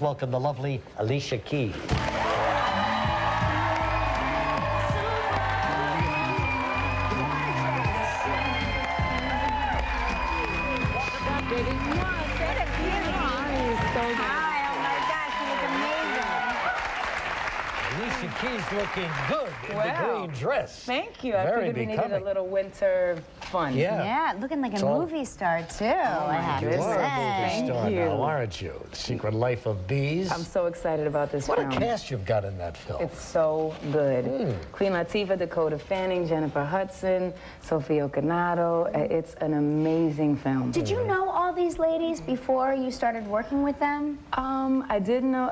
Welcome the lovely Alicia Keys. Alicia Keys looking good in the green dress. Thank you. I Very figured we needed becoming. a little winter fun. Yeah, looking like a movie star, too, I have You to are a movie say. star you. now, aren't you? Secret Life of Bees. I'm so excited about this What film. a cast you've got in that film. It's so good. Queen Latifah, Dakota Fanning, Jennifer Hudson, Sophia Okonedo. It's an amazing film. Did you know all these ladies before you started working with them? I did know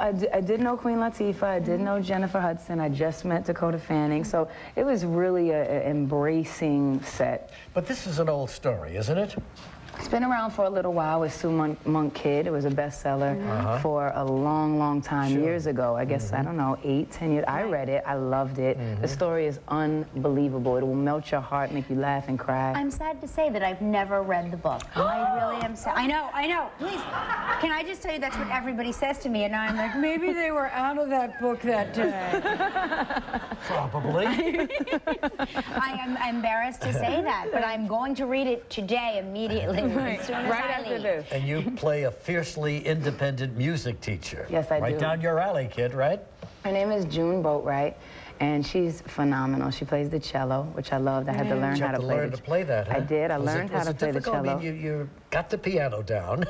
Queen Latifah. I did know Jennifer Hudson. I just met Dakota Fanning. So it was really an embracing set. But this is an old story, isn't it? It's been around for a little while with Sue Monk Kidd. It was a bestseller for a long, long time, years ago. I guess, I don't know, 8, 10 years. I read it. I loved it. The story is unbelievable. It will melt your heart, make you laugh and cry. I'm sad to say that I've never read the book. I really am sad. I know. Please, can I just tell you that's what everybody says to me, and I'm like, maybe they were out of that book that day. Probably. I am embarrassed to say that, but I'm going to read it today immediately. As soon as Right I after leave. this. And you play a fiercely independent music teacher. Yes, I do. Right down your alley, kid, right? Her name is June Boatwright, and she's phenomenal. She plays the cello, which I loved. I had to learn You how have to to play learn to play that, huh? I did. I Was learned how to play the difficult? cello. I mean, you got the piano down,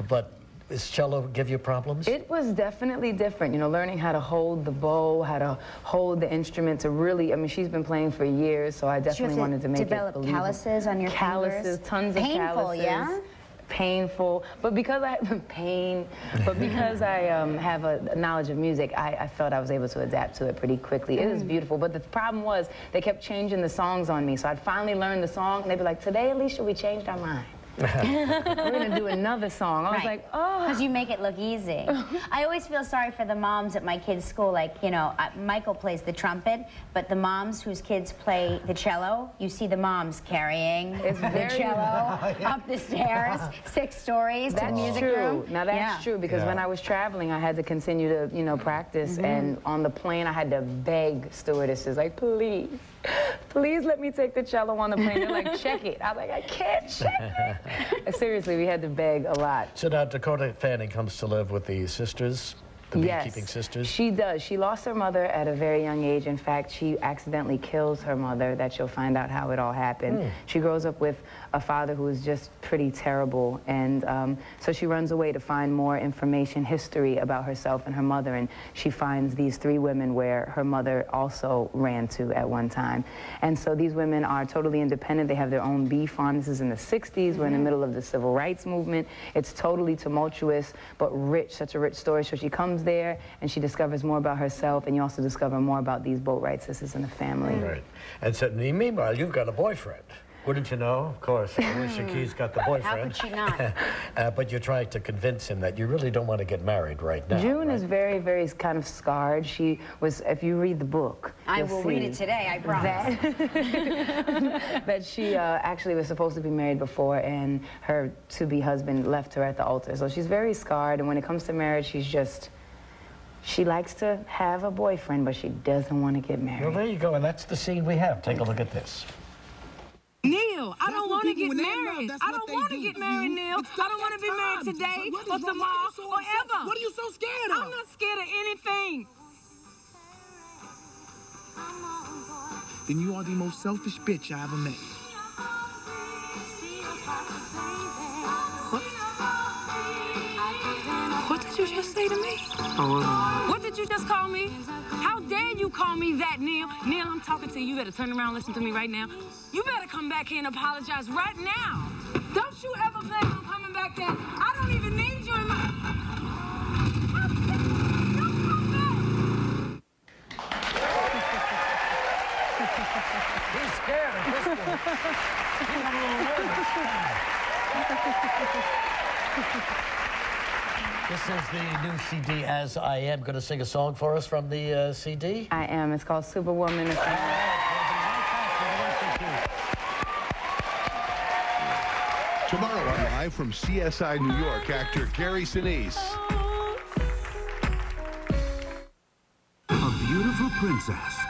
but does cello give you problems? It was definitely different, you know, learning how to hold the bow, how to hold the instrument to really, I mean, she's been playing for years, so I definitely wanted to make it develop calluses on your calluses, fingers. tons of Painful, calluses. yeah? Painful, but because I have a knowledge of music, I felt I was able to adapt to it pretty quickly. It was beautiful, but the problem was they kept changing the songs on me, so I'd finally learn the song, and they'd be like, "Today, Alicia, we changed our mind. We're gonna do another song." I was like, "Oh." Because you make it look easy. I always feel sorry for the moms at my kids' school. Like, you know, Michael plays the trumpet, but the moms whose kids play the cello, you see the moms carrying the cello up the stairs, 6 stories to the music room. Now that's true, because when I was traveling, I had to continue to, you know, practice, and on the plane, I had to beg stewardesses, like, please let me take the cello on the plane. They're like, check it. I was like, I can't check it. Seriously, we had to beg a lot. So now Dakota Fanning comes to live with the sisters, the beekeeping sisters? She does. She lost her mother at a very young age. In fact, she accidentally kills her mother. That you'll find out how it all happened. She grows up with a father who is just pretty terrible, and so she runs away to find more information, history about herself and her mother, and she finds these 3 women where her mother also ran to at one time. And so these women are totally independent. They have their own bee farm. This is in the 60s. We're in the middle of the civil rights movement. It's totally tumultuous, but rich, such a rich story. So she comes there, and she discovers more about herself, and you also discover more about these Boatwright sisters and the family. Right. And so meanwhile, you've got a boyfriend. Wouldn't you know? Of course, Alicia Keys got the boyfriend. How could she not? But you're trying to convince him that you really don't want to get married right now. June is very, very kind of scarred. She was, if you read the book, I will read it today, I promise. That she actually was supposed to be married before, and her to-be husband left her at the altar. So she's very scarred, and when it comes to marriage, she likes to have a boyfriend, but she doesn't want to get married. Well, there you go, and that's the scene we have. Take a look at this. Neil, I don't want to get married. I don't want to get married, Neil. I don't want to be married today or tomorrow or ever. What are you so scared of? I'm not scared of anything. Then you are the most selfish bitch I ever met. What did you just say to me? What did you just call me? How dare you call me that, Neil? Neil, I'm talking to you. You better turn around and listen to me right now. You better come back here and apologize right now. Don't you ever plan on coming back there. I don't even need you in my... Don't come back. He's scared of this one. He's a little nervous. This is the new CD, As I Am. Going to sing a song for us from the CD? I am. It's called Superwoman. Tomorrow on Live from CSI New York, actor Gary Sinise. for Princess.